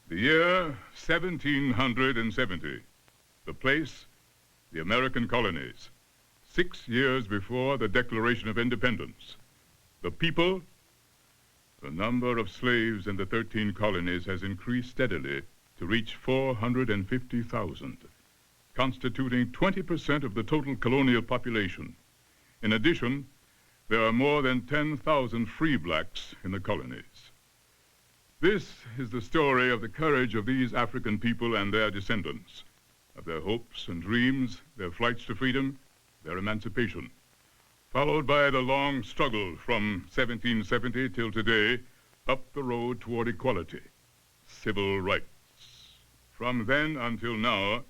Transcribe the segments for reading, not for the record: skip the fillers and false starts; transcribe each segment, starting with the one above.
The year 1770. The place, the American colonies. 6 years before the Declaration of Independence. The people, the number of slaves in the 13 colonies has increased steadily to reach 450,000, constituting 20% of the total colonial population. In addition, there are more than 10,000 free blacks in the colonies. This is the story of the courage of these African people and their descendants, of their hopes and dreams, their flights to freedom, their emancipation, followed by the long struggle from 1770 till today up the road toward equality, civil rights. From then until now,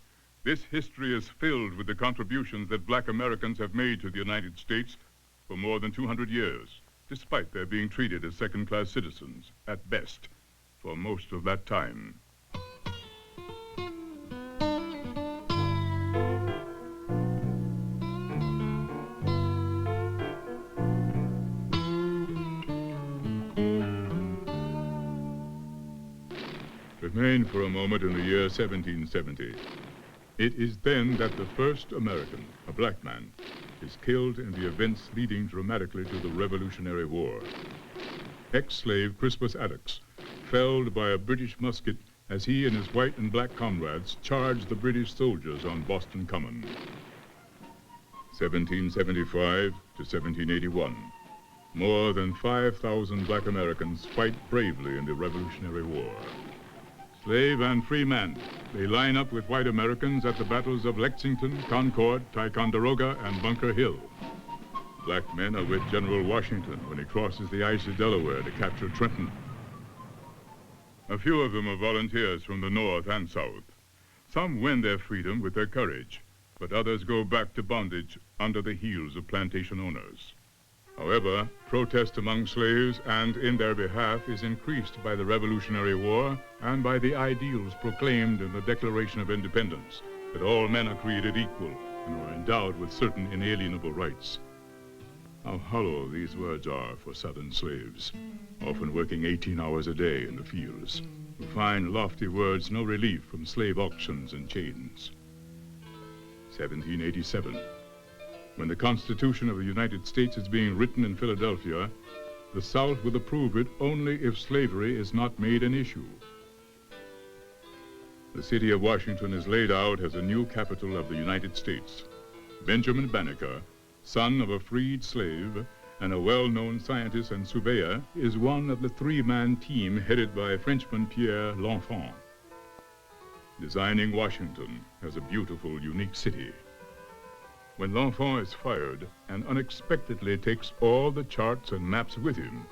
this history is filled with the contributions that black Americans have made to the United States for more than 200 years, despite their being treated as second-class citizens, at best, for most of that time. Remain for a moment in the year 1770. It is then that the first American, a black man, is killed in the events leading dramatically to the Revolutionary War. Ex-slave Crispus Attucks, felled by a British musket as he and his white and black comrades charged the British soldiers on Boston Common. 1775 to 1781. More than 5,000 black Americans fight bravely in the Revolutionary War. Slave and free man, they line up with white Americans at the battles of Lexington, Concord, Ticonderoga, and Bunker Hill. Black men are with General Washington when he crosses the icy Delaware to capture Trenton. A few of them are volunteers from the North and South. Some win their freedom with their courage, but others go back to bondage under the heels of plantation owners. However, protest among slaves and in their behalf is increased by the Revolutionary War and by the ideals proclaimed in the Declaration of Independence, that all men are created equal and are endowed with certain inalienable rights. How hollow these words are for Southern slaves, often working 18 hours a day in the fields, who find lofty words no relief from slave auctions and chains. 1787. When the Constitution of the United States is being written in Philadelphia, the South will approve it only if slavery is not made an issue. The city of Washington is laid out as a new capital of the United States. Benjamin Banneker, son of a freed slave and a well-known scientist and surveyor, is one of the three-man team headed by Frenchman Pierre L'Enfant, designing Washington as a beautiful, unique city. When L'Enfant is fired and unexpectedly takes all the charts and maps with him,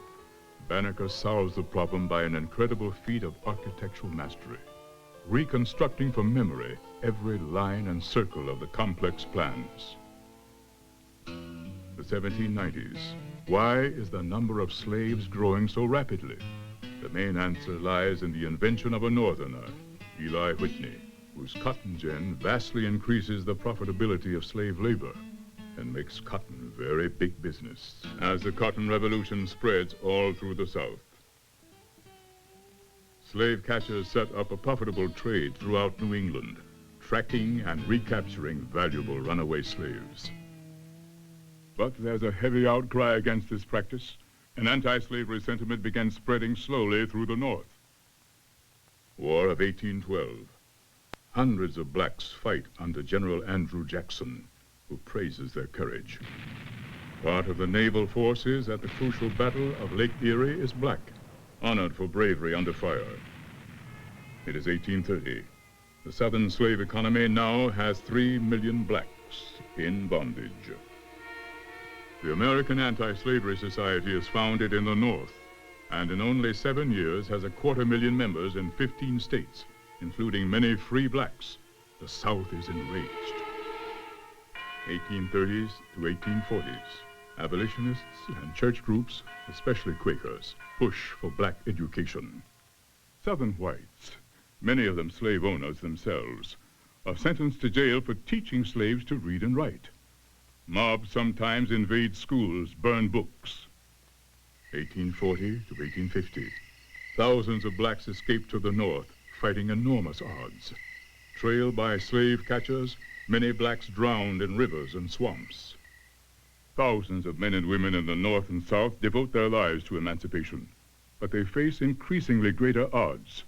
Banneker solves the problem by an incredible feat of architectural mastery, reconstructing from memory every line and circle of the complex plans. The 1790s. Why is the number of slaves growing so rapidly? The main answer lies in the invention of a northerner, Eli Whitney, whose cotton gin vastly increases the profitability of slave labor and makes cotton very big business as the cotton revolution spreads all through the South. Slave catchers set up a profitable trade throughout New England, tracking and recapturing valuable runaway slaves. But there's a heavy outcry against this practice, and anti-slavery sentiment began spreading slowly through the North. War of 1812. Hundreds of blacks fight under General Andrew Jackson, who praises their courage. Part of the naval forces at the crucial battle of Lake Erie is black, honored for bravery under fire. It is 1830. The Southern slave economy now has 3 million blacks in bondage. The American Anti-Slavery Society is founded in the North, and in only 7 years has 250,000 members in 15 states, including many free blacks. The South is enraged. 1830s to 1840s. Abolitionists and church groups, especially Quakers, push for black education. Southern whites, many of them slave owners themselves, are sentenced to jail for teaching slaves to read and write. Mobs sometimes invade schools, burn books. 1840 to 1850. Thousands of blacks escape to the north, fighting enormous odds. Trailed by slave catchers, many blacks drowned in rivers and swamps. Thousands of men and women in the North and South devote their lives to emancipation, but they face increasingly greater odds.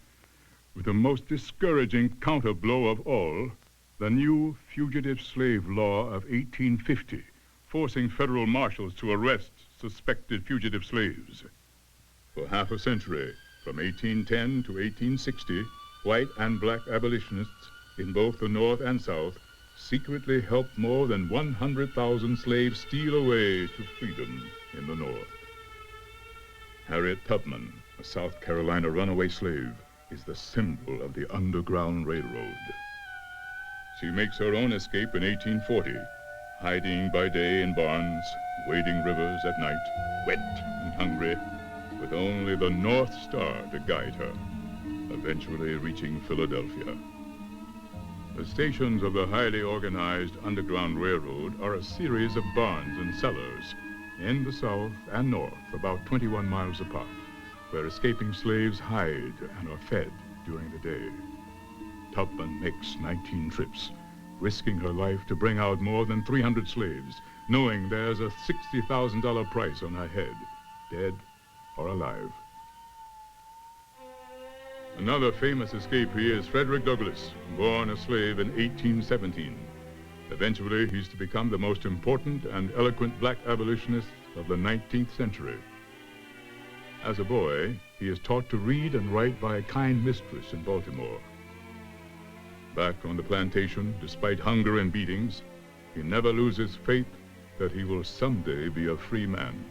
With the most discouraging counterblow of all, the new fugitive slave law of 1850, forcing federal marshals to arrest suspected fugitive slaves. For half a century, from 1810 to 1860, white and black abolitionists in both the North and South secretly helped more than 100,000 slaves steal away to freedom in the North. Harriet Tubman, a South Carolina runaway slave, is the symbol of the Underground Railroad. She makes her own escape in 1840, hiding by day in barns, wading rivers at night, wet and hungry, with only the North Star to guide her, eventually reaching Philadelphia. The stations of the highly organized Underground Railroad are a series of barns and cellars in the South and North, about 21 miles apart, where escaping slaves hide and are fed during the day. Tubman makes 19 trips, risking her life to bring out more than 300 slaves, knowing there's a $60,000 price on her head, dead or alive. Another famous escapee is Frederick Douglass, born a slave in 1817. Eventually, he's to become the most important and eloquent black abolitionist of the 19th century. As a boy, he is taught to read and write by a kind mistress in Baltimore. Back on the plantation, despite hunger and beatings, he never loses faith that he will someday be a free man.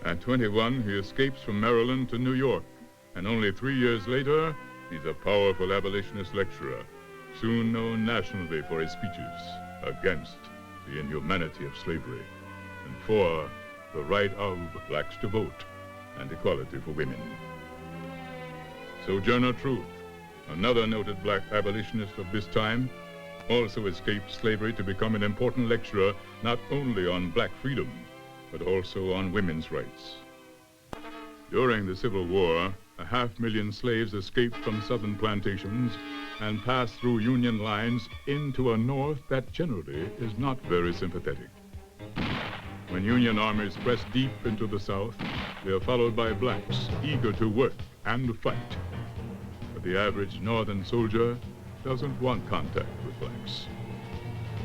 At 21, he escapes from Maryland to New York, and only 3 years later, he's a powerful abolitionist lecturer, soon known nationally for his speeches against the inhumanity of slavery and for the right of blacks to vote and equality for women. Sojourner Truth, another noted black abolitionist of this time, also escaped slavery to become an important lecturer not only on black freedom, but also on women's rights. During the Civil War, 500,000 slaves escaped from southern plantations and passed through Union lines into a North that generally is not very sympathetic. When Union armies press deep into the South, they are followed by blacks eager to work and fight. But the average Northern soldier doesn't want contact with blacks,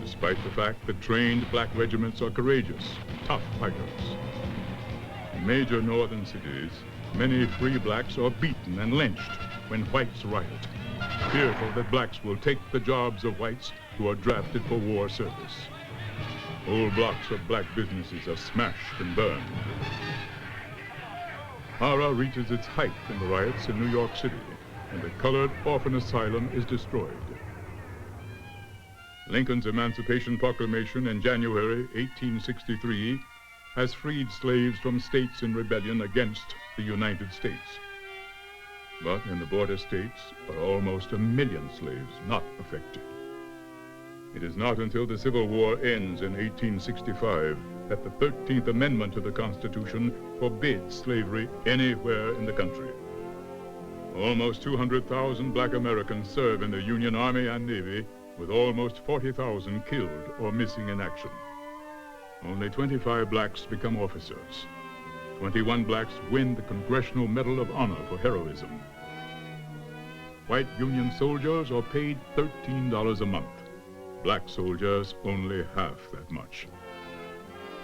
despite the fact that trained black regiments are courageous, tough fighters. In major northern cities, many free blacks are beaten and lynched when whites riot, fearful that blacks will take the jobs of whites who are drafted for war service. Whole blocks of black businesses are smashed and burned. Horror reaches its height in the riots in New York City, and the colored orphan asylum is destroyed. Lincoln's Emancipation Proclamation in January 1863 has freed slaves from states in rebellion against the United States. But in the border states are almost 1 million slaves not affected. It is not until the Civil War ends in 1865 that the 13th Amendment to the Constitution forbids slavery anywhere in the country. Almost 200,000 black Americans serve in the Union Army and Navy, with almost 40,000 killed or missing in action. Only 25 blacks become officers. 21 blacks win the Congressional Medal of Honor for heroism. White Union soldiers are paid $13 a month. Black soldiers only half that much.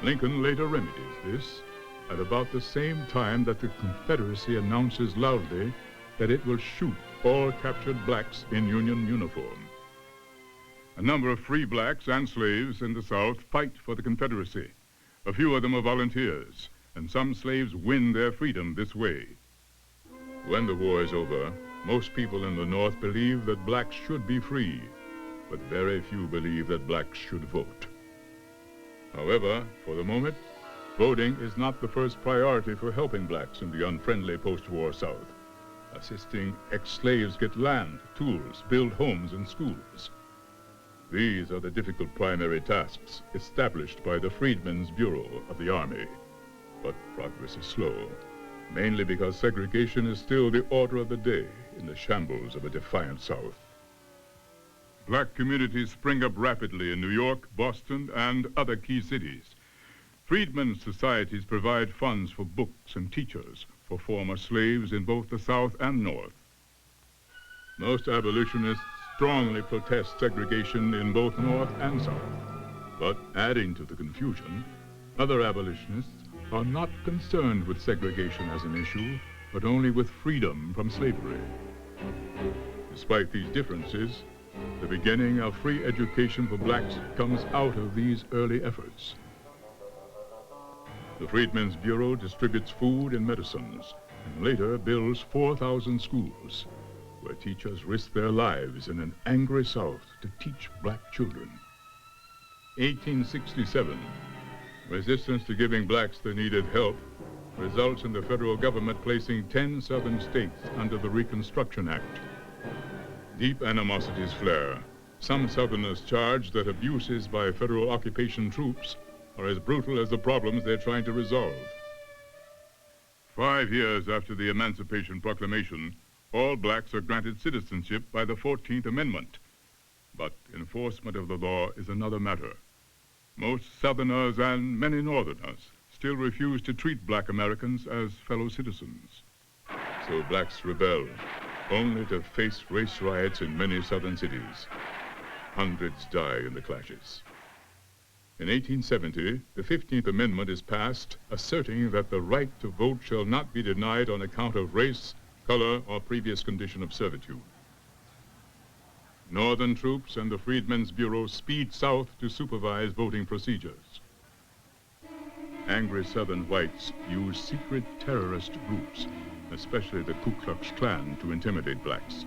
Lincoln later remedies this at about the same time that the Confederacy announces loudly that it will shoot all captured blacks in Union uniform. A number of free blacks and slaves in the South fight for the Confederacy. A few of them are volunteers, and some slaves win their freedom this way. When the war is over, most people in the North believe that blacks should be free, but very few believe that blacks should vote. However, for the moment, voting is not the first priority for helping blacks in the unfriendly post-war South. Assisting ex-slaves get land, tools, build homes and schools. These are the difficult primary tasks established by the Freedmen's Bureau of the Army. But progress is slow. mainly because segregation is still the order of the day in the shambles of a defiant South. Black communities spring up rapidly in New York, Boston, and other key cities. Freedmen's societies provide funds for books and teachers for former slaves in both the South and North. Most abolitionists strongly protest segregation in both North and South. But adding to the confusion, other abolitionists are not concerned with segregation as an issue, but only with freedom from slavery. Despite these differences, the beginning of free education for blacks comes out of these early efforts. The Freedmen's Bureau distributes food and medicines, and later builds 4,000 schools, where teachers risk their lives in an angry South to teach black children. 1867, resistance to giving blacks the needed help results in the federal government placing 10 southern states under the Reconstruction Act. Deep animosities flare. Some Southerners charge that abuses by federal occupation troops are as brutal as the problems they're trying to resolve. 5 years after the Emancipation Proclamation, all blacks are granted citizenship by the 14th Amendment. But enforcement of the law is another matter. Most Southerners and many Northerners still refuse to treat black Americans as fellow citizens. So blacks rebel, only to face race riots in many southern cities. Hundreds die in the clashes. In 1870, the 15th Amendment is passed, asserting that the right to vote shall not be denied on account of race, color, or previous condition of servitude. Northern troops and the Freedmen's Bureau speed south to supervise voting procedures. Angry Southern whites use secret terrorist groups, especially the Ku Klux Klan, to intimidate blacks.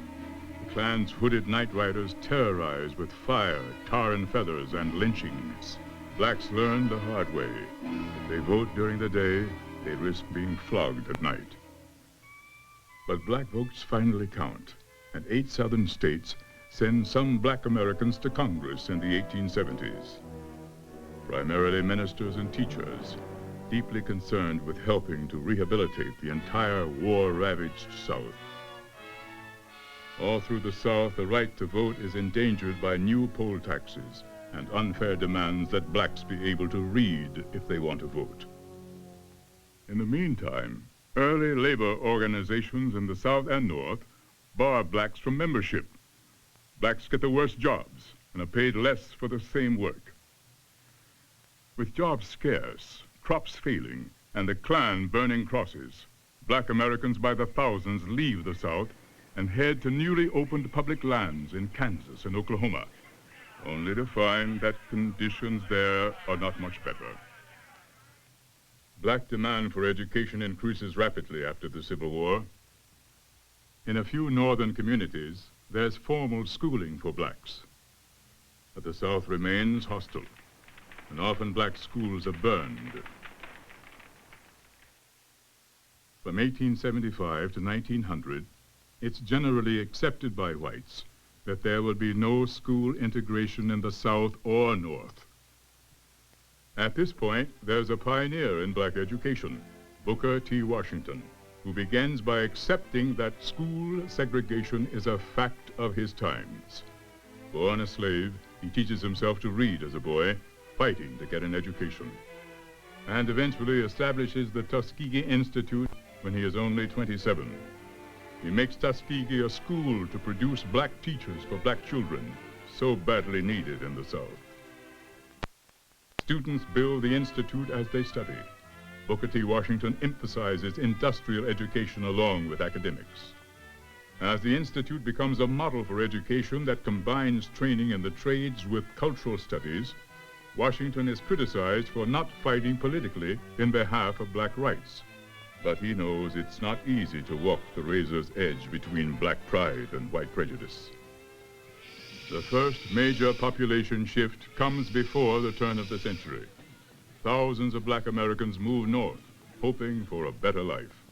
The Klan's hooded night riders terrorize with fire, tar and feathers, and lynchings. Blacks learn the hard way. If they vote during the day, they risk being flogged at night. But black votes finally count, and 8 southern states send some black Americans to Congress in the 1870s. Primarily ministers and teachers, deeply concerned with helping to rehabilitate the entire war-ravaged South. All through the South, the right to vote is endangered by new poll taxes and unfair demands that blacks be able to read if they want to vote. In the meantime, early labor organizations in the South and North bar blacks from membership. Blacks get the worst jobs and are paid less for the same work. With jobs scarce, crops failing, and the Klan burning crosses, black Americans by the thousands leave the South and head to newly opened public lands in Kansas and Oklahoma, only to find that conditions there are not much better. Black demand for education increases rapidly after the Civil War. In a few northern communities, there's formal schooling for blacks. But the South remains hostile, and often black schools are burned. From 1875 to 1900, it's generally accepted by whites that there will be no school integration in the South or North. At this point, there's a pioneer in black education, Booker T. Washington, who begins by accepting that school segregation is a fact of his times. Born a slave, he teaches himself to read as a boy, fighting to get an education, and eventually establishes the Tuskegee Institute when he is only 27. He makes Tuskegee a school to produce black teachers for black children, so badly needed in the South. Students build the institute as they study. Booker T. Washington emphasizes industrial education along with academics. As the institute becomes a model for education that combines training in the trades with cultural studies, Washington is criticized for not fighting politically in behalf of black rights. But he knows it's not easy to walk the razor's edge between black pride and white prejudice. The first major population shift comes before the turn of the century. Thousands of black Americans move north, hoping for a better life.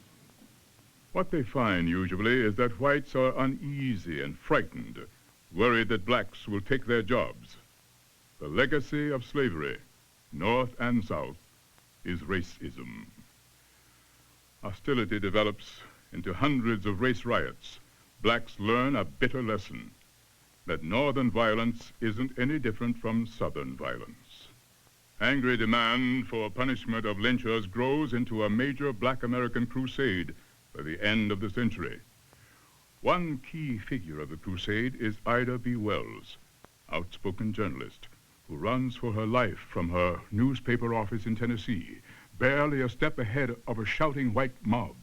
What they find usually is that whites are uneasy and frightened, worried that blacks will take their jobs. The legacy of slavery, North and South, is racism. hostility develops into hundreds of race riots, blacks learn a bitter lesson, that northern violence isn't any different from southern violence. Angry demand for punishment of lynchers grows into a major black American crusade by the end of the century. One key figure of the crusade is Ida B. Wells, outspoken journalist, who runs for her life from her newspaper office in Tennessee, barely a step ahead of a shouting white mob.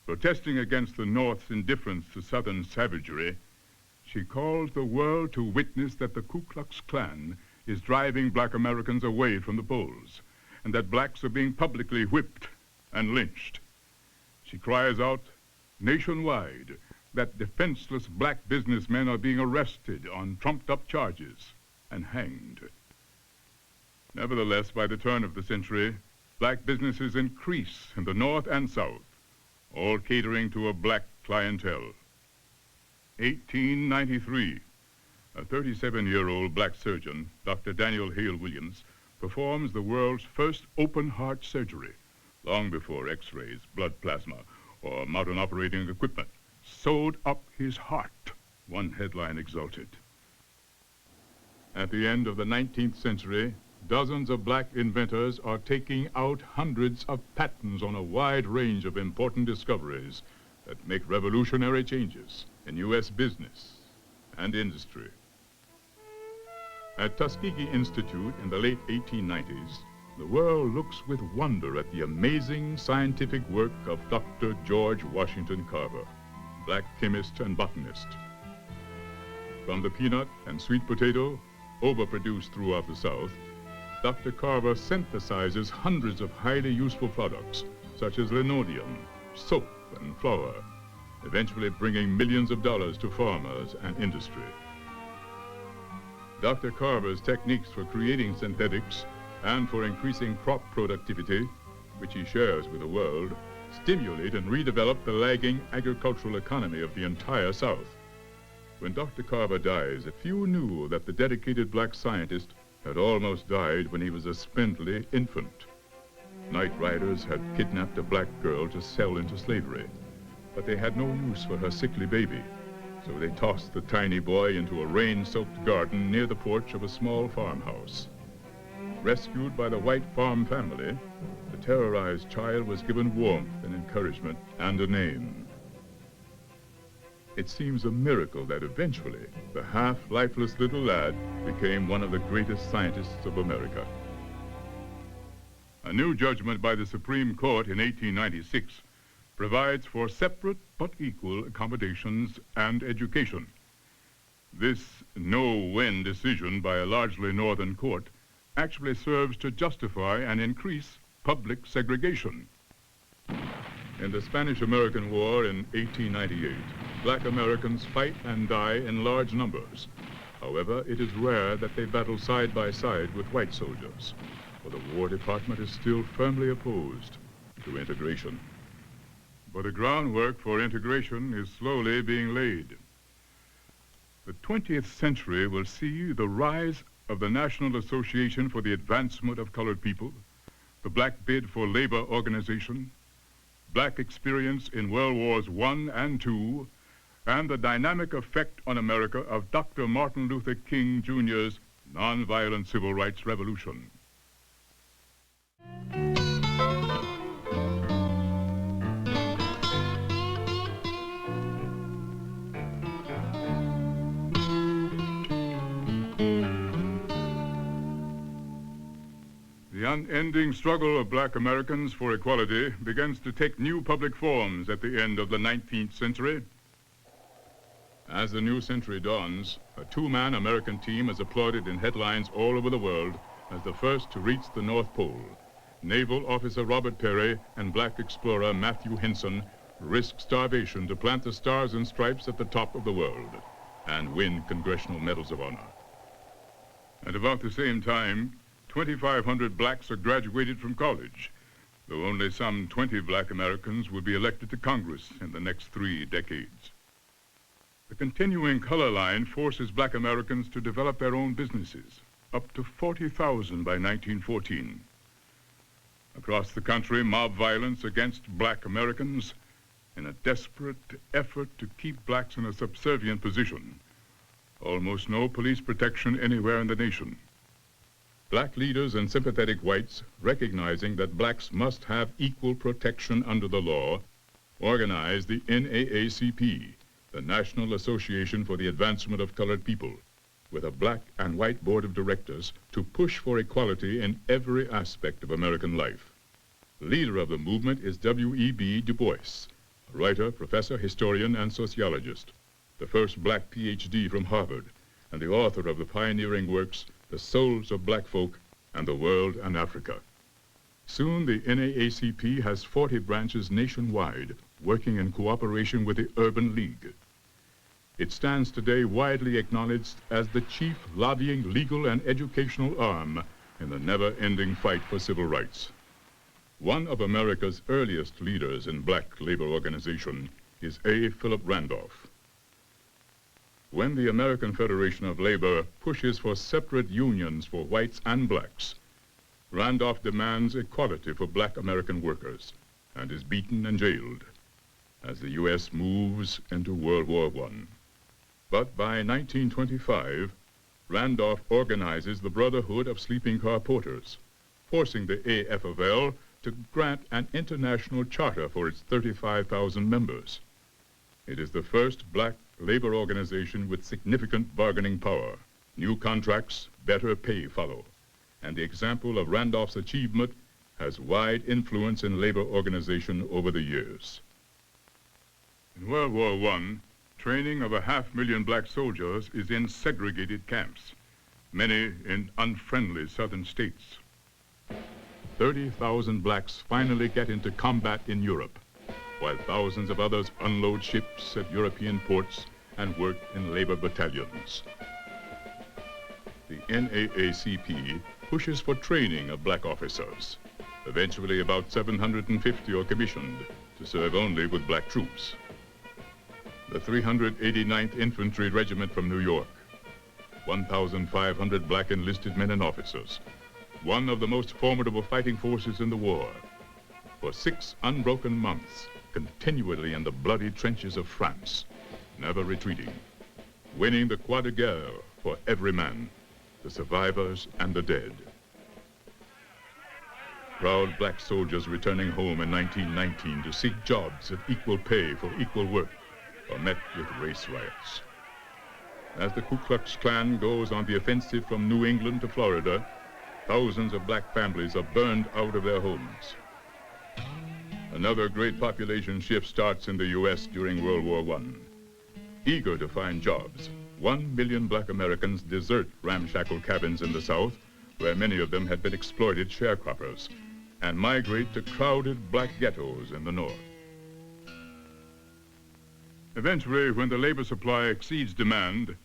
Protesting against the North's indifference to Southern savagery, she calls the world to witness that the Ku Klux Klan is driving black Americans away from the polls, and that blacks are being publicly whipped and lynched. She cries out nationwide that defenseless black businessmen are being arrested on trumped-up charges and hanged. Nevertheless, by the turn of the century, black businesses increase in the North and South, all catering to a black clientele. 1893, a 37-year-old black surgeon, Dr. Daniel Hale Williams, performs the world's first open-heart surgery, long before X-rays, blood plasma, or modern operating equipment. Sewed up his heart, one headline exulted. At the end of the 19th century, dozens of black inventors are taking out hundreds of patents on a wide range of important discoveries that make revolutionary changes in U.S. business and industry. At Tuskegee Institute in the late 1890s, the world looks with wonder at the amazing scientific work of Dr. George Washington Carver, black chemist and botanist. From the peanut and sweet potato, overproduced throughout the South, Dr. Carver synthesizes hundreds of highly useful products, such as linoleum, soap, and flour, eventually bringing millions of dollars to farmers and industry. Dr. Carver's techniques for creating synthetics and for increasing crop productivity, which he shares with the world, stimulate and redevelop the lagging agricultural economy of the entire South. When Dr. Carver dies, few knew that the dedicated black scientist had almost died when he was a spindly infant. Night riders had kidnapped a black girl to sell into slavery, but they had no use for her sickly baby, so they tossed the tiny boy into a rain-soaked garden near the porch of a small farmhouse. Rescued by the white farm family, the terrorized child was given warmth and encouragement and a name. It seems a miracle that eventually the half-lifeless little lad became one of the greatest scientists of America. A new judgment by the Supreme Court in 1896 provides for separate but equal accommodations and education. This no-win decision by a largely northern court actually serves to justify and increase public segregation. In the Spanish-American War in 1898, black Americans fight and die in large numbers. However, it is rare that they battle side by side with white soldiers, for the War Department is still firmly opposed to integration. But the groundwork for integration is slowly being laid. The 20th century will see the rise of the National Association for the Advancement of Colored People, the Black Bid for Labor Organization, black experience in World Wars I and II, and the dynamic effect on America of Dr. Martin Luther King Jr.'s nonviolent civil rights revolution. The unending struggle of black Americans for equality begins to take new public forms at the end of the 19th century. As the new century dawns, a two-man American team is applauded in headlines all over the world as the first to reach the North Pole. Naval Officer Robert Peary and black explorer Matthew Henson risk starvation to plant the stars and stripes at the top of the world and win Congressional Medals of Honor. At about the same time, 2,500 blacks are graduated from college, though only some 20 black Americans will be elected to Congress in the next 3 decades. The continuing color line forces black Americans to develop their own businesses, up to 40,000 by 1914. Across the country, mob violence against black Americans in a desperate effort to keep blacks in a subservient position. Almost no police protection anywhere in the nation. Black leaders and sympathetic whites, recognizing that blacks must have equal protection under the law, organized the NAACP, the National Association for the Advancement of Colored People, with a black and white board of directors to push for equality in every aspect of American life. Leader of the movement is W.E.B. Du Bois, a writer, professor, historian, and sociologist, the first black Ph.D. from Harvard, and the author of the pioneering works, The Souls of Black Folk and the World and Africa. Soon, the NAACP has 40 branches nationwide, working in cooperation with the Urban League. It stands today widely acknowledged as the chief lobbying, legal, and educational arm in the never-ending fight for civil rights. One of America's earliest leaders in black labor organization is A. Philip Randolph. When the American Federation of Labor pushes for separate unions for whites and blacks, Randolph demands equality for black American workers and is beaten and jailed as the U.S. moves into World War I. But by 1925, Randolph organizes the Brotherhood of Sleeping Car Porters, forcing the AFL to grant an international charter for its 35,000 members. It is the first black labor organization with significant bargaining power. New contracts, better pay follow, and the example of Randolph's achievement has wide influence in labor organization over the years. In World War I, training of 500,000 black soldiers is in segregated camps, many in unfriendly southern states. 30,000 blacks finally get into combat in Europe, while thousands of others unload ships at European ports and work in labor battalions. The NAACP pushes for training of black officers. Eventually, about 750 are commissioned to serve only with black troops. The 389th Infantry Regiment from New York, 1,500 black enlisted men and officers, one of the most formidable fighting forces in the war. For 6 unbroken months, continually in the bloody trenches of France, never retreating, winning the Croix de Guerre for every man, the survivors and the dead. Proud black soldiers returning home in 1919 to seek jobs at equal pay for equal work are met with race riots. As the Ku Klux Klan goes on the offensive from New England to Florida, thousands of black families are burned out of their homes. Another great population shift starts in the U.S. during World War I. Eager to find jobs, 1 million black Americans desert ramshackle cabins in the South, where many of them had been exploited sharecroppers, and migrate to crowded black ghettos in the North. Eventually, when the labor supply exceeds demand,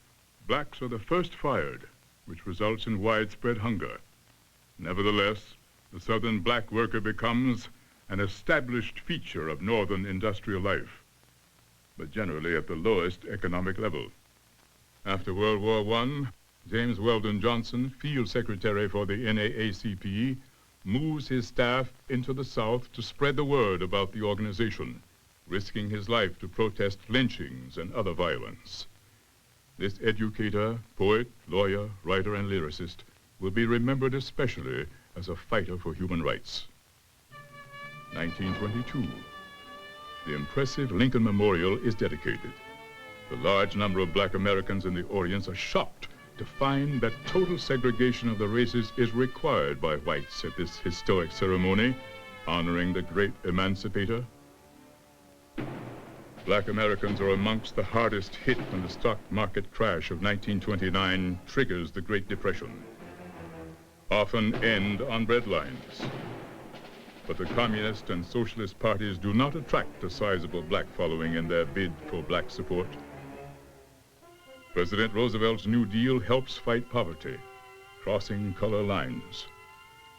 blacks are the first fired, which results in widespread hunger. Nevertheless, the Southern black worker becomes an established feature of Northern industrial life, but generally at the lowest economic level. After World War I, James Weldon Johnson, Field Secretary for the NAACP, moves his staff into the South to spread the word about the organization, risking his life to protest lynchings and other violence. This educator, poet, lawyer, writer, and lyricist will be remembered especially as a fighter for human rights. 1922. The impressive Lincoln Memorial is dedicated. The large number of black Americans in the audience are shocked to find that total segregation of the races is required by whites at this historic ceremony, honoring the great emancipator. Black Americans are amongst the hardest hit when the stock market crash of 1929 triggers the Great Depression. Often end on breadlines. But the Communist and Socialist parties do not attract a sizable black following in their bid for black support. President Roosevelt's New Deal helps fight poverty, crossing color lines.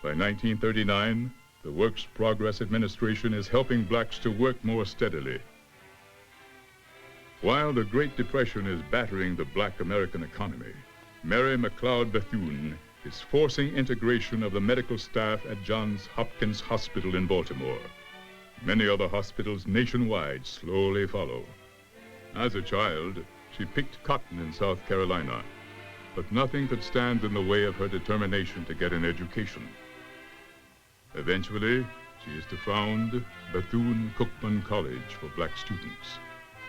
By 1939, the Works Progress Administration is helping blacks to work more steadily. While the Great Depression is battering the black American economy, Mary McLeod Bethune is forcing integration of the medical staff at Johns Hopkins Hospital in Baltimore. Many other hospitals nationwide slowly follow. As a child, she picked cotton in South Carolina, but nothing could stand in the way of her determination to get an education. Eventually, she is to found Bethune-Cookman College for black students,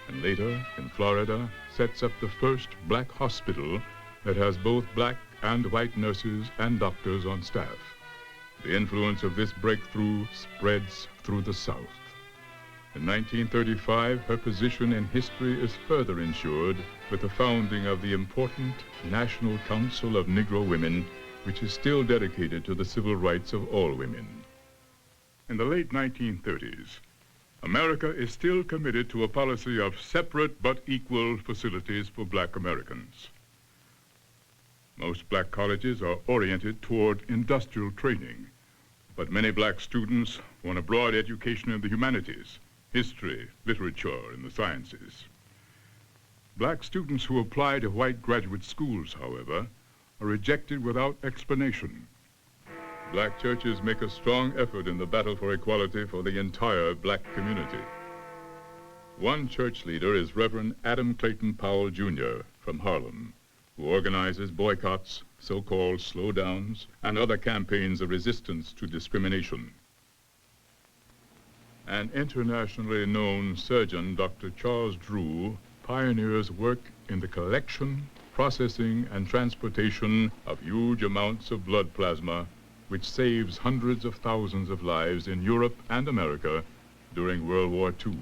and later, in Florida, sets up the first black hospital that has both black and white nurses and doctors on staff. The influence of this breakthrough spreads through the South. In 1935, her position in history is further ensured with the founding of the important National Council of Negro Women, which is still dedicated to the civil rights of all women. In the late 1930s, America is still committed to a policy of separate but equal facilities for black Americans. Most black colleges are oriented toward industrial training, but many black students want a broad education in the humanities, history, literature, and the sciences. Black students who apply to white graduate schools, however, are rejected without explanation. Black churches make a strong effort in the battle for equality for the entire black community. One church leader is Reverend Adam Clayton Powell, Jr. from Harlem, who organizes boycotts, so-called slowdowns, and other campaigns of resistance to discrimination. An internationally known surgeon, Dr. Charles Drew, pioneers work in the collection, processing, and transportation of huge amounts of blood plasma, which saves hundreds of thousands of lives in Europe and America during World War II.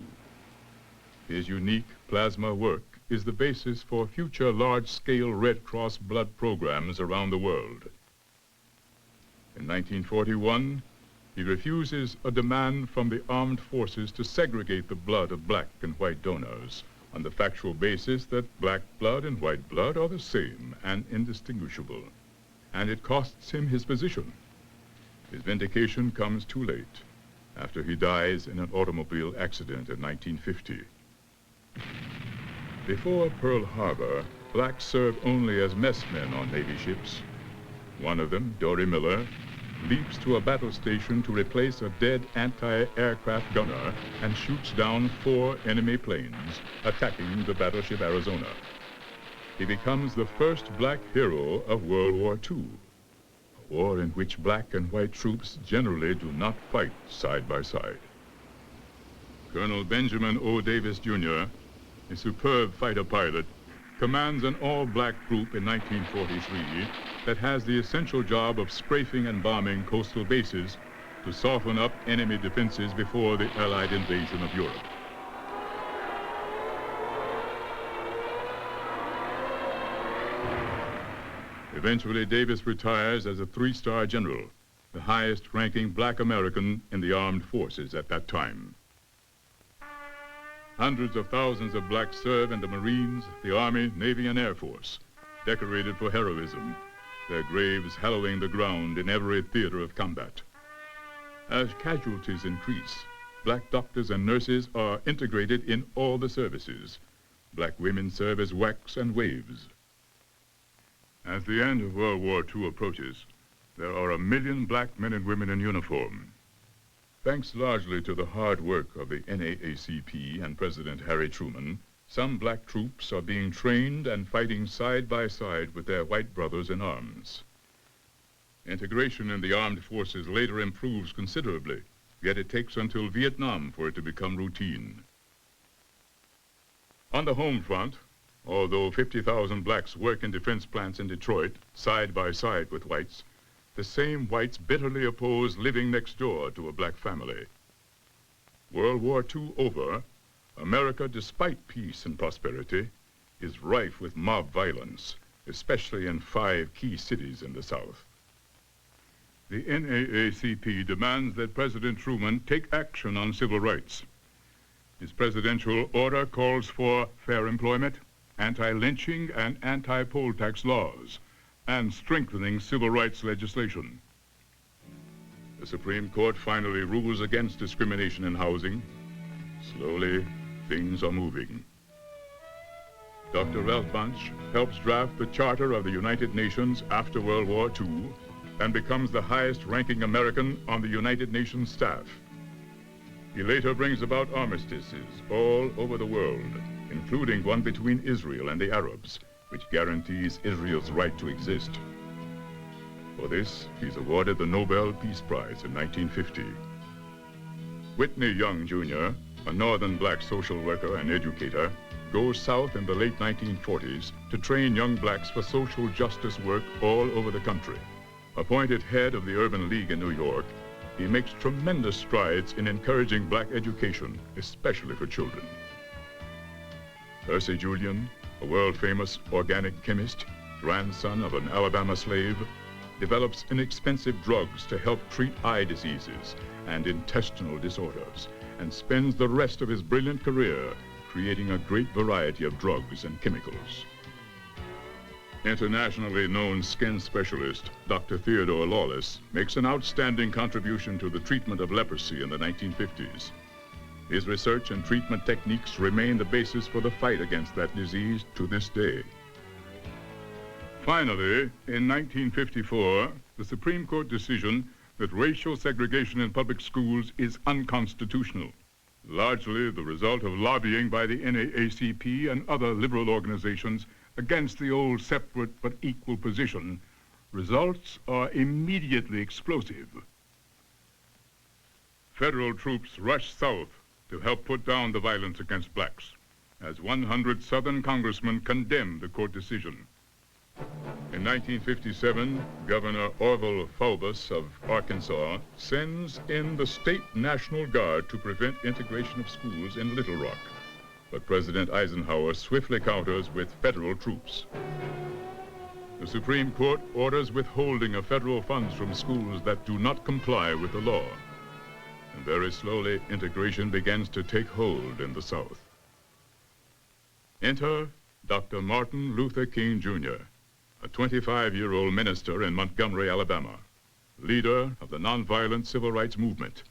His unique plasma work is the basis for future large-scale Red Cross blood programs around the world. In 1941, he refuses a demand from the armed forces to segregate the blood of black and white donors on the factual basis that black blood and white blood are the same and indistinguishable, and it costs him his position. His vindication comes too late, after he dies in an automobile accident in 1950. Before Pearl Harbor, blacks served only as messmen on Navy ships. One of them, Dory Miller, leaps to a battle station to replace a dead anti-aircraft gunner and shoots down 4 enemy planes attacking the battleship Arizona. He becomes the first black hero of World War II, a war in which black and white troops generally do not fight side by side. Colonel Benjamin O. Davis, Jr., a superb fighter pilot, commands an all-black group in 1943 that has the essential job of strafing and bombing coastal bases to soften up enemy defenses before the Allied invasion of Europe. Eventually, Davis retires as a 3-star general, the highest-ranking black American in the armed forces at that time. Hundreds of thousands of blacks serve in the Marines, the Army, Navy, and Air Force, decorated for heroism, their graves hallowing the ground in every theater of combat. As casualties increase, black doctors and nurses are integrated in all the services. Black women serve as wrecks and waves. As the end of World War II approaches, there are 1 million black men and women in uniform. Thanks largely to the hard work of the NAACP and President Harry Truman, some black troops are being trained and fighting side by side with their white brothers in arms. Integration in the armed forces later improves considerably, yet it takes until Vietnam for it to become routine. On the home front, although 50,000 blacks work in defense plants in Detroit, side by side with whites, the same whites bitterly oppose living next door to a black family. World War II over, America, despite peace and prosperity, is rife with mob violence, especially in 5 key cities in the South. The NAACP demands that President Truman take action on civil rights. His presidential order calls for fair employment, anti-lynching and anti-poll tax laws, and strengthening civil rights legislation. The Supreme Court finally rules against discrimination in housing. Slowly, things are moving. Dr. Ralph Bunch helps draft the Charter of the United Nations after World War II and becomes the highest-ranking American on the United Nations staff. He later brings about armistices all over the world, including one between Israel and the Arabs, which guarantees Israel's right to exist. For this, he's awarded the Nobel Peace Prize in 1950. Whitney Young, Jr., a northern black social worker and educator, goes south in the late 1940s to train young blacks for social justice work all over the country. Appointed head of the Urban League in New York, he makes tremendous strides in encouraging black education, especially for children. Percy Julian, a world-famous organic chemist, grandson of an Alabama slave, develops inexpensive drugs to help treat eye diseases and intestinal disorders, and spends the rest of his brilliant career creating a great variety of drugs and chemicals. Internationally known skin specialist Dr. Theodore Lawless makes an outstanding contribution to the treatment of leprosy in the 1950s. His research and treatment techniques remain the basis for the fight against that disease to this day. Finally, in 1954, the Supreme Court decision that racial segregation in public schools is unconstitutional, largely the result of lobbying by the NAACP and other liberal organizations against the old separate but equal position. Results are immediately explosive. Federal troops rush south to help put down the violence against blacks, as 100 Southern congressmen condemned the court decision. In 1957, Governor Orville Faubus of Arkansas sends in the state National Guard to prevent integration of schools in Little Rock. But President Eisenhower swiftly counters with federal troops. The Supreme Court orders withholding of federal funds from schools that do not comply with the law. And very slowly, integration begins to take hold in the South. Enter Dr. Martin Luther King, Jr., a 25-year-old minister in Montgomery, Alabama, leader of the nonviolent civil rights movement,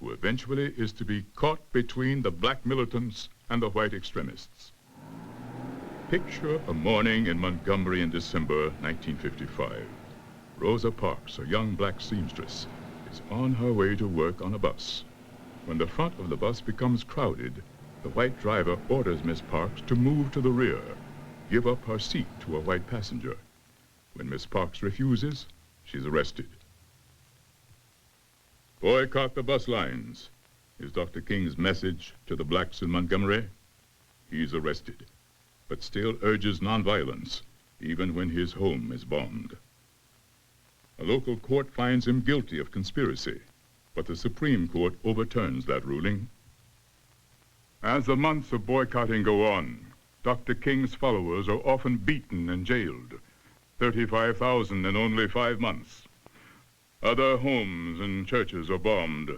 who eventually is to be caught between the black militants and the white extremists. Picture a morning in Montgomery in December 1955. Rosa Parks, a young black seamstress, is on her way to work on a bus. When the front of the bus becomes crowded, the white driver orders Miss Parks to move to the rear, give up her seat to a white passenger. When Miss Parks refuses, she's arrested. Boycott the bus lines is Dr. King's message to the blacks in Montgomery. He's arrested, but still urges nonviolence, even when his home is bombed. A local court finds him guilty of conspiracy, but the Supreme Court overturns that ruling. As the months of boycotting go on, Dr. King's followers are often beaten and jailed, 35,000 in only 5 months. Other homes and churches are bombed.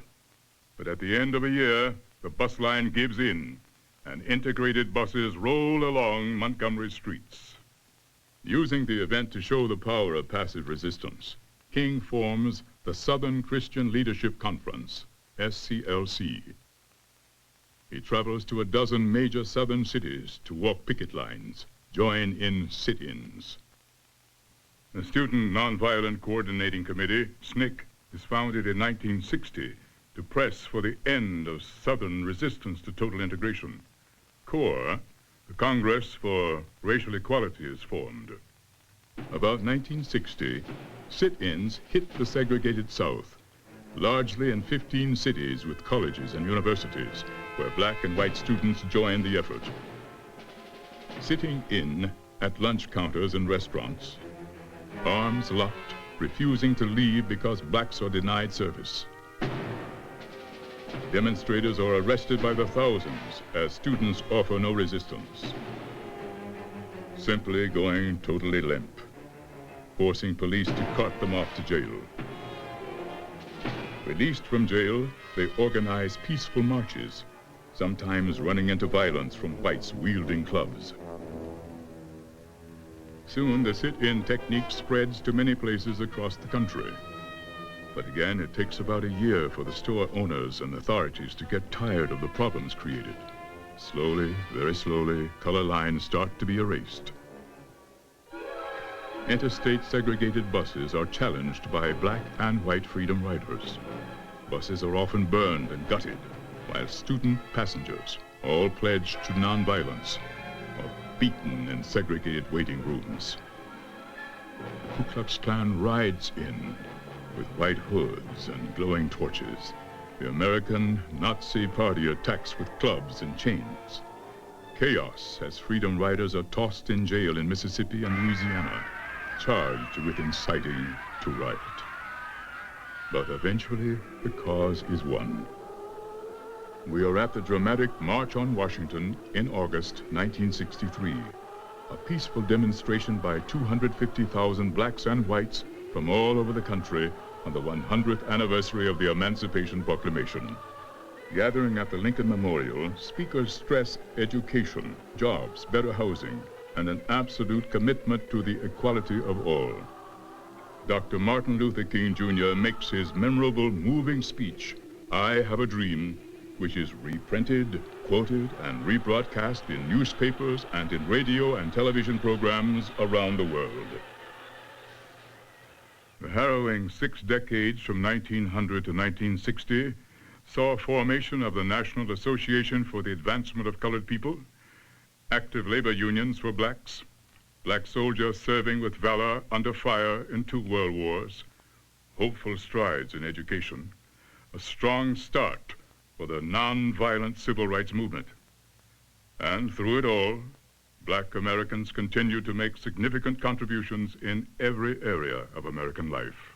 But at the end of a year, the bus line gives in, and integrated buses roll along Montgomery streets. Using the event to show the power of passive resistance, King forms the Southern Christian Leadership Conference, SCLC. He travels to a dozen major southern cities to walk picket lines, join in sit-ins. The Student Nonviolent Coordinating Committee, SNCC, is founded in 1960 to press for the end of Southern resistance to total integration. CORE, the Congress for Racial Equality, is formed. About 1960, sit-ins hit the segregated South, largely in 15 cities with colleges and universities, where black and white students joined the effort. Sitting in at lunch counters and restaurants, arms locked, refusing to leave because blacks are denied service. Demonstrators are arrested by the thousands as students offer no resistance. Simply going totally limp, forcing police to cart them off to jail. Released from jail, they organize peaceful marches, sometimes running into violence from whites wielding clubs. Soon, the sit-in technique spreads to many places across the country. But again, it takes about a year for the store owners and authorities to get tired of the problems created. Slowly, very slowly, color lines start to be erased. Interstate segregated buses are challenged by black and white freedom riders. Buses are often burned and gutted, while student passengers, all pledged to nonviolence, are beaten in segregated waiting rooms. The Ku Klux Klan rides in with white hoods and glowing torches. The American Nazi Party attacks with clubs and chains. Chaos as freedom riders are tossed in jail in Mississippi and Louisiana, charged with inciting to riot. But eventually, the cause is won. We are at the dramatic March on Washington in August 1963, a peaceful demonstration by 250,000 blacks and whites from all over the country on the 100th anniversary of the Emancipation Proclamation. Gathering at the Lincoln Memorial, speakers stress education, jobs, better housing, and an absolute commitment to the equality of all. Dr. Martin Luther King Jr. makes his memorable, moving speech, "I Have a Dream," which is reprinted, quoted, and rebroadcast in newspapers and in radio and television programs around the world. The harrowing 6 decades from 1900 to 1960 saw formation of the National Association for the Advancement of Colored People, active labor unions for blacks, black soldiers serving with valor under fire in 2 world wars, hopeful strides in education, a strong start for the non-violent civil rights movement. And through it all, black Americans continue to make significant contributions in every area of American life.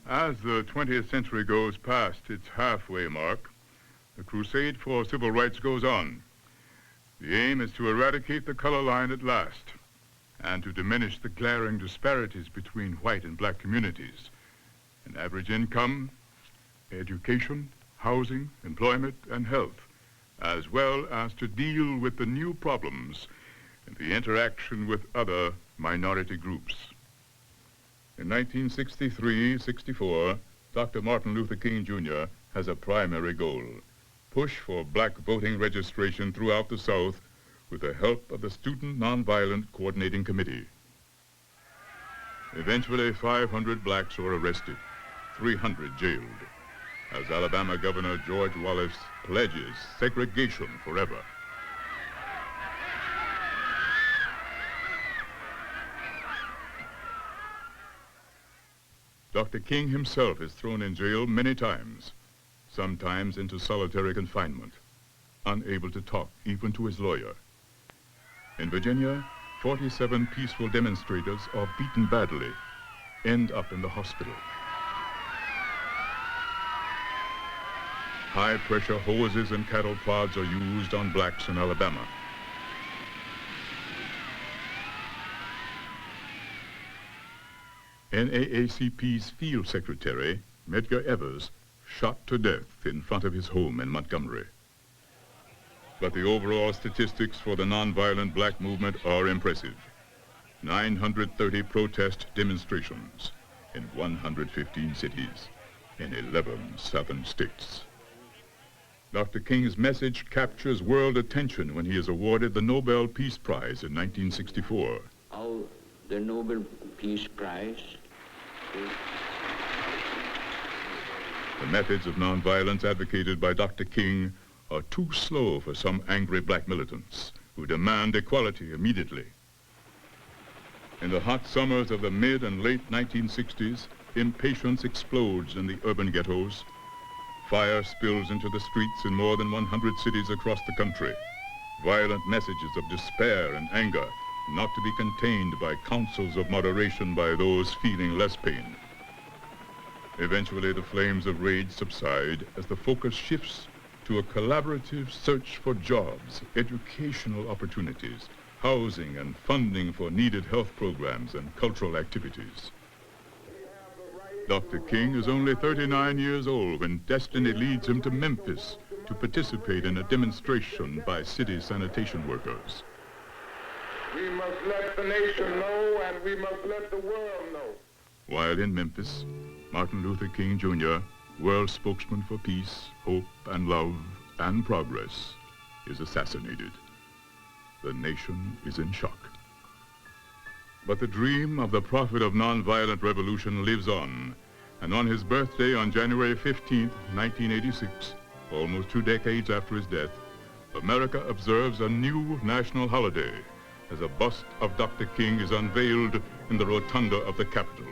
As the 20th century goes past its halfway mark, the crusade for civil rights goes on. The aim is to eradicate the color line at last and to diminish the glaring disparities between white and black communities in average income, education, housing, employment, and health, as well as to deal with the new problems in the interaction with other minority groups. In 1963-64, Dr. Martin Luther King Jr. has a primary goal: push for black voting registration throughout the South with the help of the Student Nonviolent Coordinating Committee. Eventually, 500 blacks were arrested, 300 jailed, as Alabama Governor George Wallace pledges segregation forever. Dr. King himself is thrown in jail many times, sometimes into solitary confinement, unable to talk even to his lawyer. In Virginia, 47 peaceful demonstrators are beaten badly, end up in the hospital. High-pressure hoses and cattle prods are used on blacks in Alabama. NAACP's field secretary, Medgar Evers, shot to death in front of his home in Montgomery. But the overall statistics for the nonviolent black movement are impressive. 930 protest demonstrations in 115 cities in 11 southern states. Dr. King's message captures world attention when he is awarded the Nobel Peace Prize in 1964. Oh, the Nobel Peace Prize. The methods of nonviolence advocated by Dr. King are too slow for some angry black militants who demand equality immediately. In the hot summers of the mid and late 1960s, impatience explodes in the urban ghettos. Fire spills into the streets in more than 100 cities across the country. Violent messages of despair and anger, not to be contained by counsels of moderation by those feeling less pain. Eventually, the flames of rage subside as the focus shifts to a collaborative search for jobs, educational opportunities, housing and funding for needed health programs and cultural activities. Dr. King is only 39 years old when destiny leads him to Memphis to to participate in a demonstration by city sanitation workers. We must let the nation know, and we must let the world know. While in Memphis, Martin Luther King Jr., world spokesman for peace, hope, and love, and progress, is assassinated. The nation is in shock. But the dream of the prophet of nonviolent revolution lives on, and on his birthday on January 15, 1986, almost 2 decades after his death, America observes a new national holiday as a bust of Dr. King is unveiled in the rotunda of the Capitol.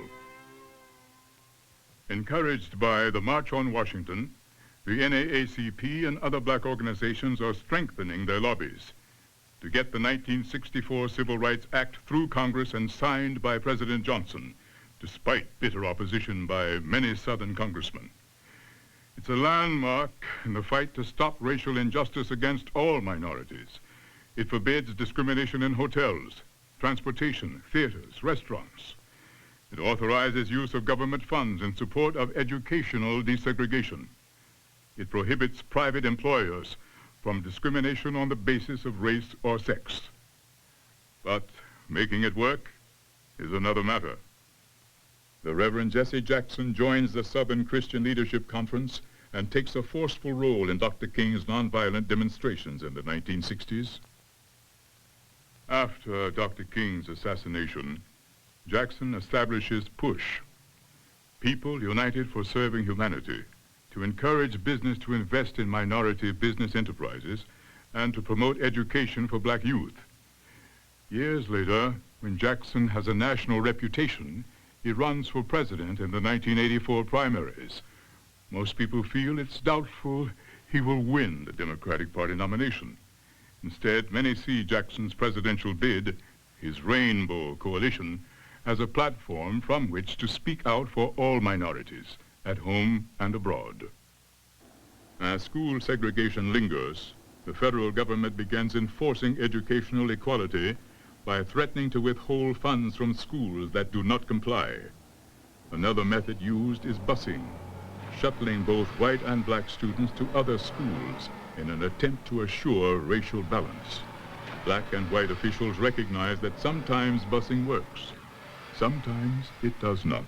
Encouraged by the March on Washington, the NAACP and other black organizations are strengthening their lobbies to get the 1964 Civil Rights Act through Congress and signed by President Johnson, despite bitter opposition by many Southern congressmen. It's a landmark in the fight to stop racial injustice against all minorities. It forbids discrimination in hotels, transportation, theaters, restaurants. It authorizes use of government funds in support of educational desegregation. It prohibits private employers from discrimination on the basis of race or sex. But making it work is another matter. The Reverend Jesse Jackson joins the Southern Christian Leadership Conference and takes a forceful role in Dr. King's nonviolent demonstrations in the 1960s. After Dr. King's assassination, Jackson establishes PUSH, People United for Serving Humanity, to encourage business to invest in minority business enterprises and to promote education for black youth. Years later, when Jackson has a national reputation, he runs for president in the 1984 primaries. Most people feel it's doubtful he will win the Democratic Party nomination. Instead, many see Jackson's presidential bid, his Rainbow Coalition, as a platform from which to speak out for all minorities, at home and abroad. As school segregation lingers, the federal government begins enforcing educational equality by threatening to withhold funds from schools that do not comply. Another method used is busing, shuttling both white and black students to other schools in an attempt to assure racial balance. Black and white officials recognize that sometimes busing works, sometimes it does not.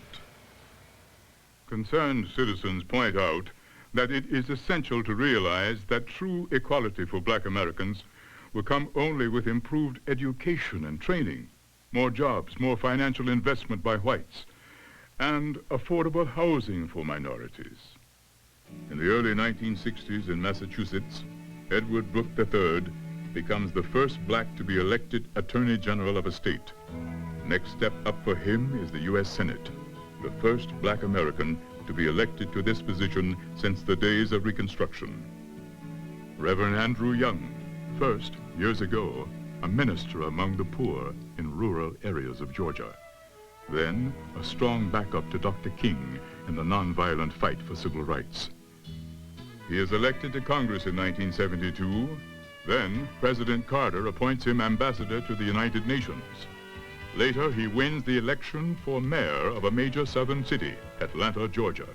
Concerned citizens point out that it is essential to realize that true equality for black Americans will come only with improved education and training, more jobs, more financial investment by whites, and affordable housing for minorities. In the early 1960s in Massachusetts, Edward Brooke III becomes the first black to be elected Attorney General of a state. Next step up for him is the U.S. Senate, the first black American to be elected to this position since the days of Reconstruction. Reverend Andrew Young, first, years ago, a minister among the poor in rural areas of Georgia. Then, a strong backup to Dr. King in the nonviolent fight for civil rights. He is elected to Congress in 1972. Then, President Carter appoints him ambassador to the United Nations. Later, he wins the election for mayor of a major southern city, Atlanta, Georgia.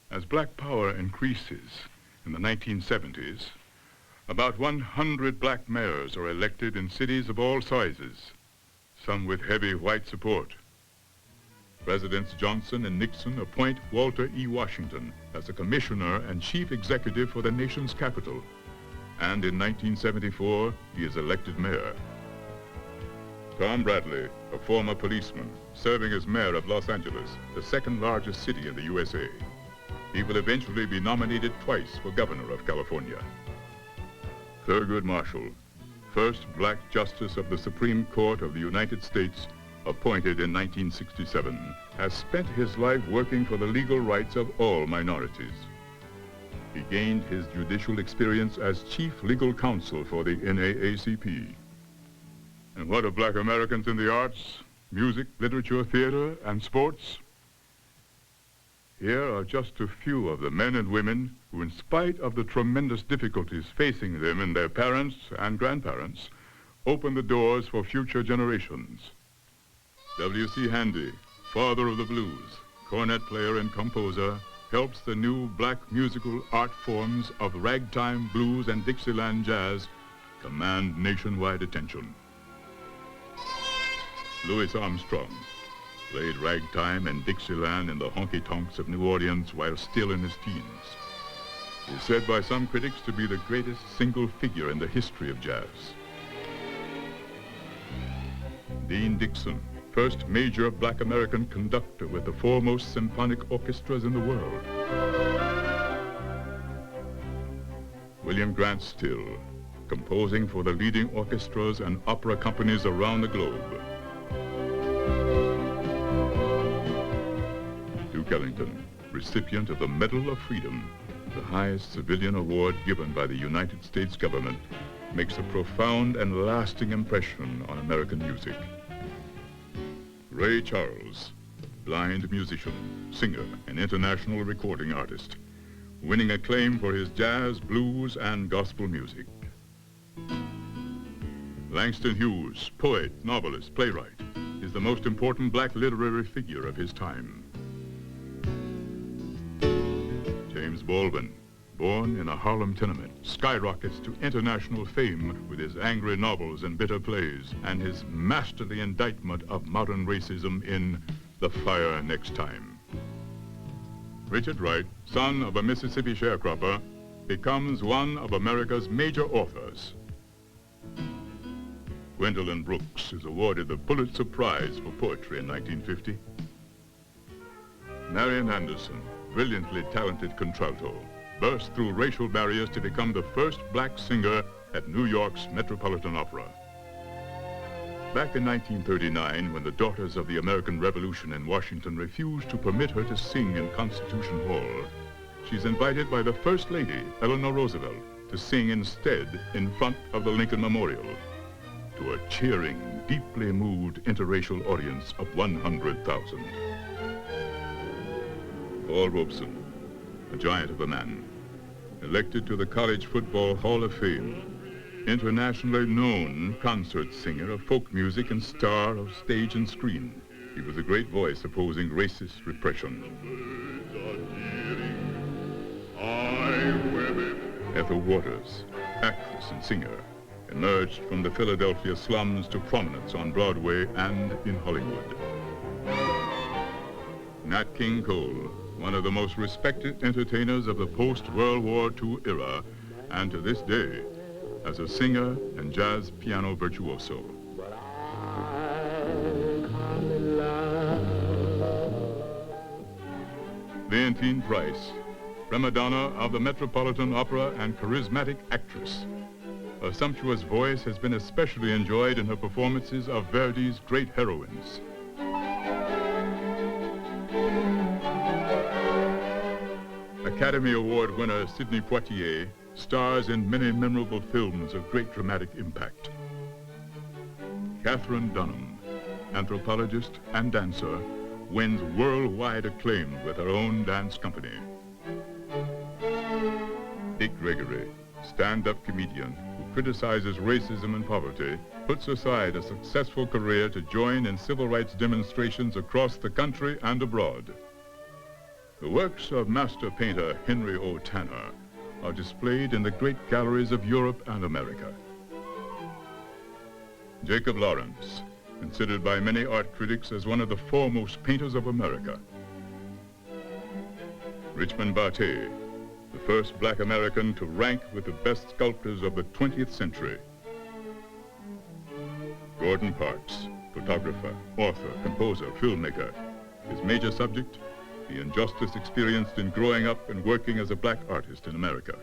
As black power increases in the 1970s, about 100 black mayors are elected in cities of all sizes, some with heavy white support. Presidents Johnson and Nixon appoint Walter E. Washington as the commissioner and chief executive for the nation's capital. And in 1974, he is elected mayor. Tom Bradley, a former policeman, serving as mayor of Los Angeles, the second largest city in the USA. He will eventually be nominated twice for governor of California. Thurgood Marshall, first black justice of the Supreme Court of the United States, appointed in 1967, has spent his life working for the legal rights of all minorities. He gained his judicial experience as chief legal counsel for the NAACP. And what of black Americans in the arts, music, literature, theater, and sports? Here are just a few of the men and women who, in spite of the tremendous difficulties facing them and their parents and grandparents, opened the doors for future generations. W.C. Handy, father of the blues, cornet player and composer, helps the new black musical art forms of ragtime, blues, and Dixieland jazz command nationwide attention. Louis Armstrong played ragtime and Dixieland in the honky-tonks of New Orleans while still in his teens. He is said by some critics to be the greatest single figure in the history of jazz. Dean Dixon, first major black American conductor with the foremost symphonic orchestras in the world. William Grant Still, composing for the leading orchestras and opera companies around the globe. Duke Ellington, recipient of the Medal of Freedom, the highest civilian award given by the United States government, makes a profound and lasting impression on American music. Ray Charles, blind musician, singer, and international recording artist, winning acclaim for his jazz, blues, and gospel music. Langston Hughes, poet, novelist, playwright, is the most important black literary figure of his time. James Baldwin, born in a Harlem tenement, skyrockets to international fame with his angry novels and bitter plays and his masterly indictment of modern racism in The Fire Next Time. Richard Wright, son of a Mississippi sharecropper, becomes one of America's major authors. Gwendolyn Brooks is awarded the Pulitzer Prize for Poetry in 1950. Marian Anderson, brilliantly talented contralto, burst through racial barriers to become the first black singer at New York's Metropolitan Opera. Back in 1939, when the Daughters of the American Revolution in Washington refused to permit her to sing in Constitution Hall, she's invited by the First Lady, Eleanor Roosevelt, to sing instead in front of the Lincoln Memorial to a cheering, deeply moved interracial audience of 100,000. Paul Robeson, a giant of a man, elected to the College Football Hall of Fame, internationally known concert singer of folk music and star of stage and screen. He was a great voice opposing racist repression. Ethel Waters, actress and singer, emerged from the Philadelphia slums to prominence on Broadway and in Hollywood. Nat King Cole, one of the most respected entertainers of the post-World War II era, and to this day, as a singer and jazz piano virtuoso. Leontine Price, prima donna of the Metropolitan Opera and charismatic actress. Her sumptuous voice has been especially enjoyed in her performances of Verdi's great heroines. Academy Award winner Sidney Poitier stars in many memorable films of great dramatic impact. Katherine Dunham, anthropologist and dancer, wins worldwide acclaim with her own dance company. Dick Gregory, stand-up comedian who criticizes racism and poverty, puts aside a successful career to join in civil rights demonstrations across the country and abroad. The works of master painter Henry O. Tanner are displayed in the great galleries of Europe and America. Jacob Lawrence, considered by many art critics as one of the foremost painters of America. Richmond Barthé, the first black American to rank with the best sculptors of the 20th century. Gordon Parks, photographer, author, composer, filmmaker. His major subject, the injustice experienced in growing up and working as a black artist in America.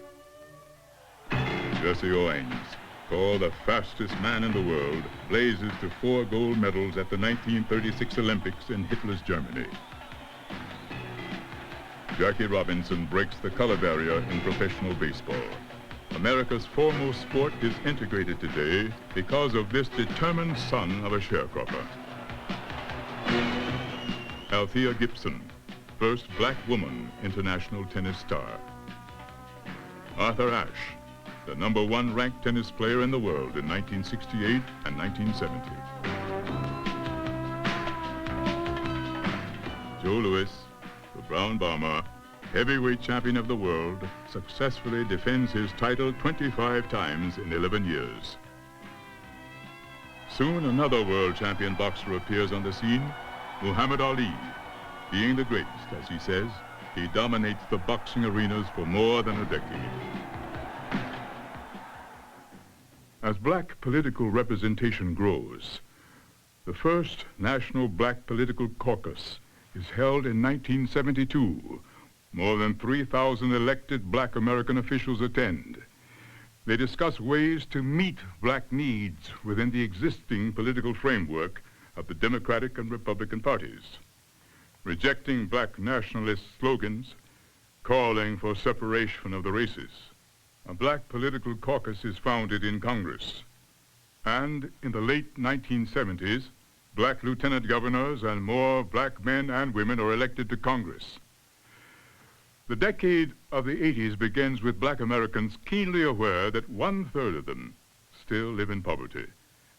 Jesse Owens, called the fastest man in the world, blazes to 4 gold medals at the 1936 Olympics in Hitler's Germany. Jackie Robinson breaks the color barrier in professional baseball. America's foremost sport is integrated today because of this determined son of a sharecropper. Althea Gibson, first black woman international tennis star. Arthur Ashe, the #1 ranked tennis player in the world in 1968 and 1970. Joe Louis, the Brown Bomber, heavyweight champion of the world, successfully defends his title 25 times in 11 years. Soon another world champion boxer appears on the scene, Muhammad Ali. Being the greatest, as he says, he dominates the boxing arenas for more than a decade. As black political representation grows, the first National Black Political Caucus is held in 1972. More than 3,000 elected black American officials attend. They discuss ways to meet black needs within the existing political framework of the Democratic and Republican parties, rejecting black nationalist slogans, calling for separation of the races. A black political caucus is founded in Congress, and in the late 1970s, black lieutenant governors and more black men and women are elected to Congress. The decade of the 80s begins with black Americans keenly aware that 1/3 of them still live in poverty,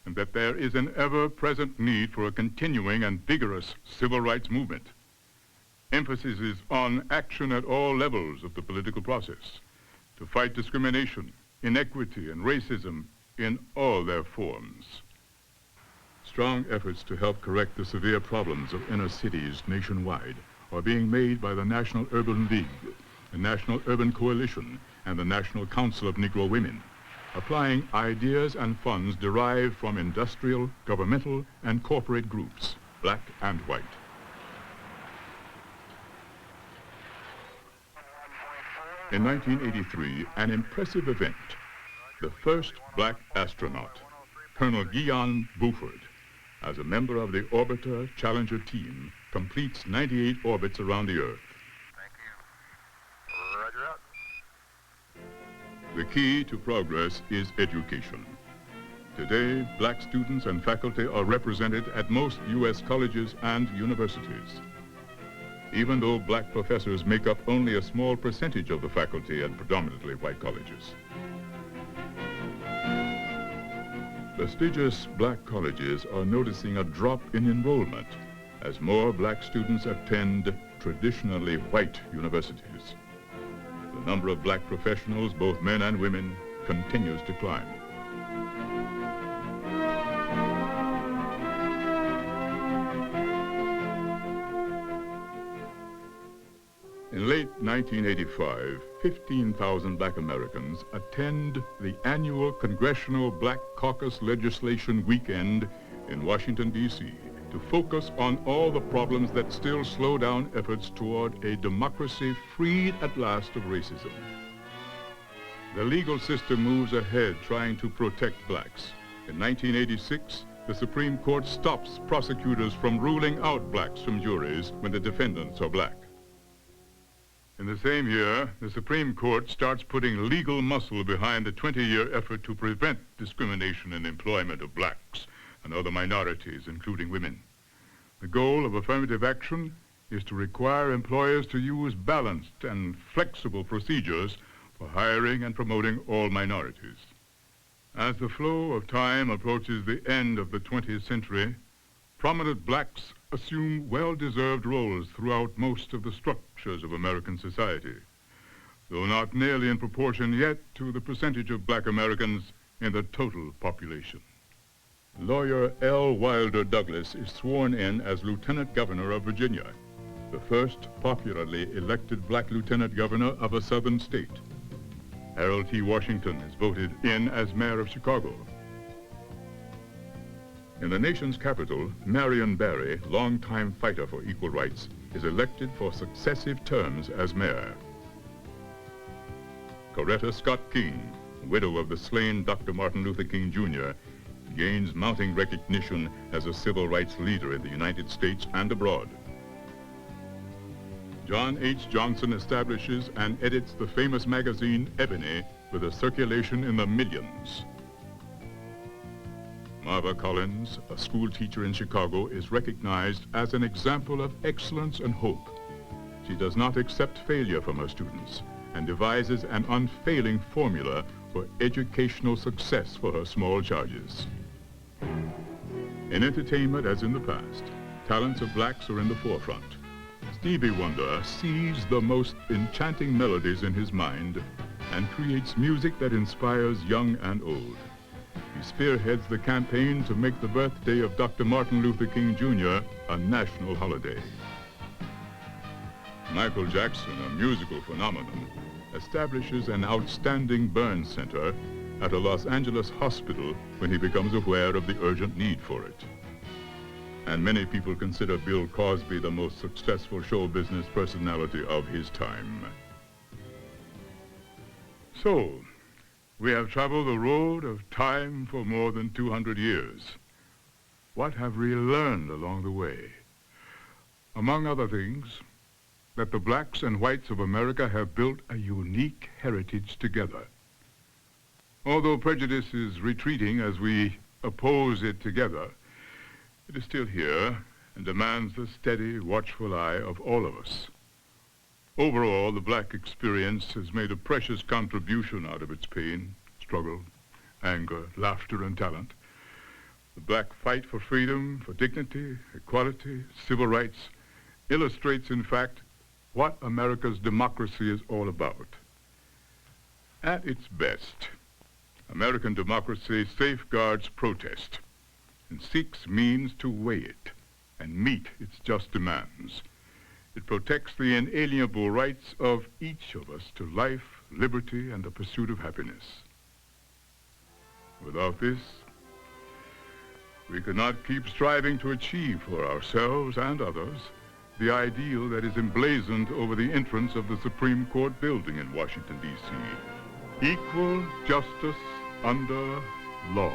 and that there is an ever-present need for a continuing and vigorous civil rights movement. Emphasis is on action at all levels of the political process to fight discrimination, inequity, and racism in all their forms. Strong efforts to help correct the severe problems of inner cities nationwide are being made by the National Urban League, the National Urban Coalition, and the National Council of Negro Women, applying ideas and funds derived from industrial, governmental, and corporate groups, black and white. In 1983, an impressive event, the first black astronaut, Colonel Guion Buford, as a member of the Orbiter Challenger team, completes 98 orbits around the Earth. Thank you. Roger out. The key to progress is education. Today, black students and faculty are represented at most U.S. colleges and universities. Even though black professors make up only a small percentage of the faculty at predominantly white colleges. Prestigious black colleges are noticing a drop in enrollment as more black students attend traditionally white universities. The number of black professionals, both men and women, continues to climb. In late 1985, 15,000 black Americans attend the annual Congressional Black Caucus Legislation Weekend in Washington, D.C. to focus on all the problems that still slow down efforts toward a democracy freed at last of racism. The legal system moves ahead trying to protect blacks. In 1986, the Supreme Court stops prosecutors from ruling out blacks from juries when the defendants are black. In the same year, the Supreme Court starts putting legal muscle behind the 20-year effort to prevent discrimination in employment of blacks and other minorities, including women. The goal of affirmative action is to require employers to use balanced and flexible procedures for hiring and promoting all minorities. As the flow of time approaches the end of the 20th century, prominent blacks assume well-deserved roles throughout most of the structures of American society, though not nearly in proportion yet to the percentage of black Americans in the total population. Lawyer L. Wilder Douglas is sworn in as Lieutenant Governor of Virginia, the first popularly elected black lieutenant governor of a southern state. Harold T. Washington is voted in as mayor of Chicago. In the nation's capital, Marion Barry, longtime fighter for equal rights, is elected for successive terms as mayor. Coretta Scott King, widow of the slain Dr. Martin Luther King Jr., gains mounting recognition as a civil rights leader in the United States and abroad. John H. Johnson establishes and edits the famous magazine Ebony with a circulation in the millions. Marva Collins, a school teacher in Chicago, is recognized as an example of excellence and hope. She does not accept failure from her students and devises an unfailing formula for educational success for her small charges. In entertainment, as in the past, talents of blacks are in the forefront. Stevie Wonder sees the most enchanting melodies in his mind and creates music that inspires young and old. He spearheads the campaign to make the birthday of Dr. Martin Luther King Jr. a national holiday. Michael Jackson, a musical phenomenon, establishes an outstanding burn center at a Los Angeles hospital when he becomes aware of the urgent need for it. And many people consider Bill Cosby the most successful show business personality of his time. So, we have traveled the road of time for more than 200 years. What have we learned along the way? Among other things, that the blacks and whites of America have built a unique heritage together. Although prejudice is retreating as we oppose it together, it is still here and demands the steady, watchful eye of all of us. Overall, the black experience has made a precious contribution out of its pain, struggle, anger, laughter, and talent. The black fight for freedom, for dignity, equality, civil rights illustrates, in fact, what America's democracy is all about. At its best, American democracy safeguards protest and seeks means to weigh it and meet its just demands. It protects the inalienable rights of each of us to life, liberty, and the pursuit of happiness. Without this, we cannot keep striving to achieve for ourselves and others the ideal that is emblazoned over the entrance of the Supreme Court building in Washington, D.C. Equal justice under law.